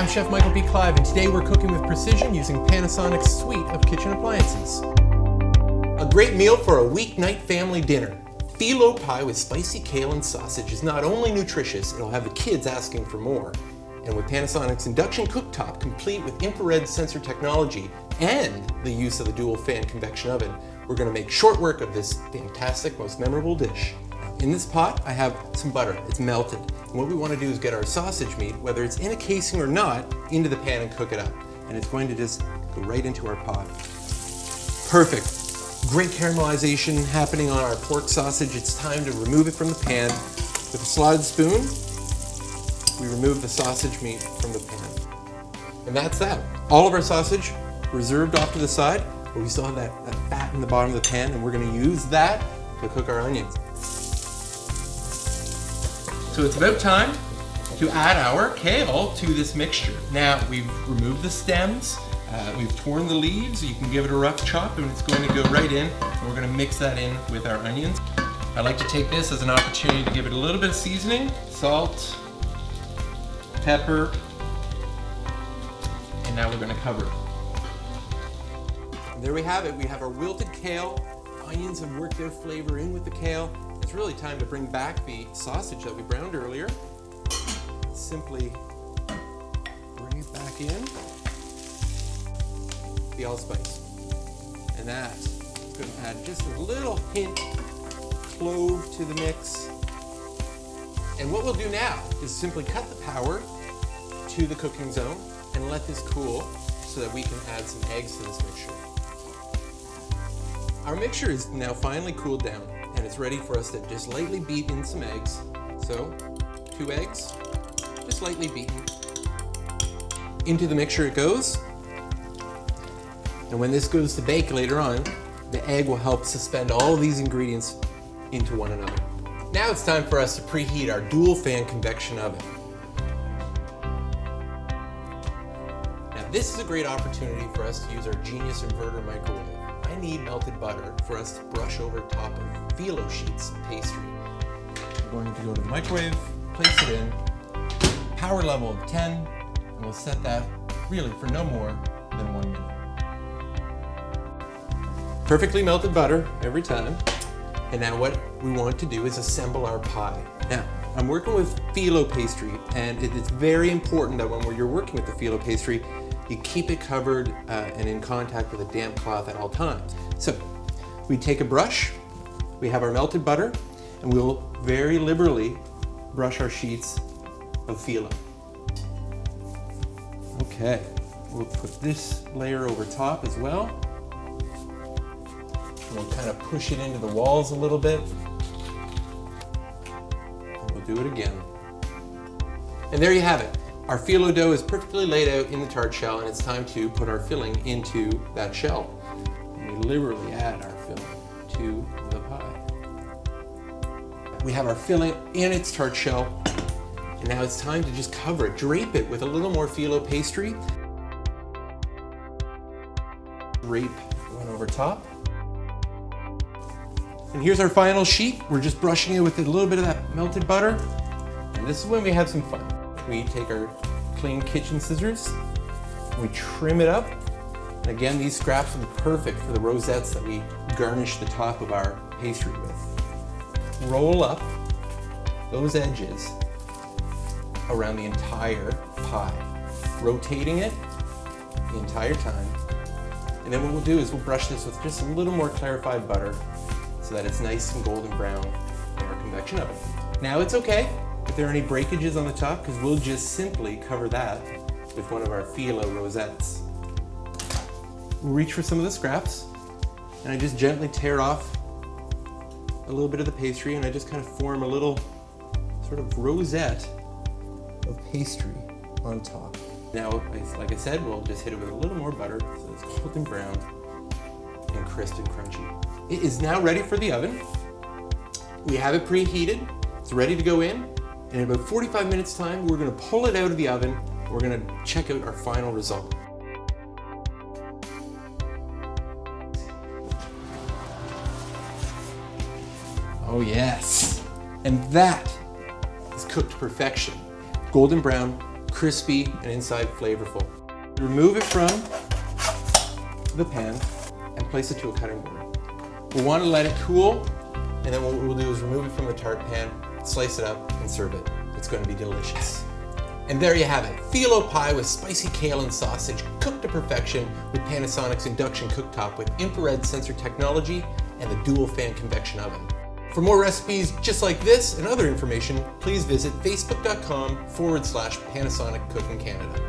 I'm Chef Michael B. Clive, and today we're cooking with precision using Panasonic's suite of kitchen appliances. A great meal for a weeknight family dinner. Phyllo Pie with spicy kale and sausage is not only nutritious, it'll have the kids asking for more. And with Panasonic's Induction Cooktop, complete with infrared sensor technology and the use of the dual fan convection oven, we're going to make short work of this fantastic, most memorable dish. In this pot, I have some butter. It's melted. And what we want to do is get our sausage meat, whether it's in a casing or not, into the pan and cook it up. And it's going to just go right into our pot. Perfect. Great caramelization happening on our pork sausage. It's time to remove it from the pan. With a slotted spoon, we remove the sausage meat from the pan. And that's that. All of our sausage reserved off to the side, but we still have that fat in the bottom of the pan, and we're going to use that to cook our onions. So it's about time to add our kale to this mixture. Now we've removed the stems, we've torn the leaves, you can give it a rough chop and it's going to go right in. And we're going to mix that in with our onions. I like to take this as an opportunity to give it a little bit of seasoning, salt, pepper, and now we're going to cover it. And there we have it. We have our wilted kale. Onions have worked their flavor in with the kale. It's really time to bring back the sausage that we browned earlier. Simply bring it back in. The allspice. And that's going to add just a little hint clove to the mix. And what we'll do now is simply cut the power to the cooking zone and let this cool so that we can add some eggs to this mixture. Our mixture is now finally cooled down, and it's ready for us to just lightly beat in some eggs. So, 2 eggs, just lightly beaten. Into the mixture it goes. And when this goes to bake later on, the egg will help suspend all of these ingredients into one another. Now it's time for us to preheat our dual fan convection oven. Now this is a great opportunity for us to use our Genius Inverter microwave. I need melted butter for us to brush over top of phyllo sheets pastry. We're going to go to the microwave, place it in, power level of 10, and we'll set that really for no more than 1 minute. Perfectly melted butter every time. And now what we want to do is assemble our pie. Now, I'm working with phyllo pastry, and it's very important that when you're working with the phyllo pastry, you keep it covered and in contact with a damp cloth at all times. So we take a brush, we have our melted butter, and we'll very liberally brush our sheets of phyllo. Okay, we'll put this layer over top as well. We'll kind of push it into the walls a little bit. And we'll do it again. And there you have it. Our phyllo dough is perfectly laid out in the tart shell, and it's time to put our filling into that shell. And we liberally add our filling to the pie. We have our filling in its tart shell, and now it's time to just cover it, drape it with a little more phyllo pastry. Drape one over top. And here's our final sheet. We're just brushing it with a little bit of that melted butter. And this is when we have some fun. We take our clean kitchen scissors, and we trim it up. And again, these scraps will be perfect for the rosettes that we garnish the top of our pastry with. Roll up those edges around the entire pie, rotating it the entire time. And then what we'll do is we'll brush this with just a little more clarified butter so that it's nice and golden brown in our convection oven. Now it's okay if there are any breakages on the top, because we'll just simply cover that with one of our phyllo rosettes. We'll reach for some of the scraps, and I just gently tear off a little bit of the pastry, and I just kind of form a little sort of rosette of pastry on top. Now, like I said, we'll just hit it with a little more butter so it's golden brown and crisp and crunchy. It is now ready for the oven. We have it preheated. It's ready to go in. And in about 45 minutes time, we're going to pull it out of the oven. We're going to check out our final result. Oh yes. And that is cooked to perfection. Golden brown, crispy and inside flavorful. Remove it from the pan and place it to a cutting board. We'll want to let it cool, and then what we'll do is remove it from the tart pan, slice it up, and serve it. It's going to be delicious. And there you have it, phyllo pie with spicy kale and sausage, cooked to perfection with Panasonic's Induction Cooktop with infrared sensor technology and the dual fan convection oven. For more recipes just like this and other information, please visit facebook.com/Panasonic Cooking Canada.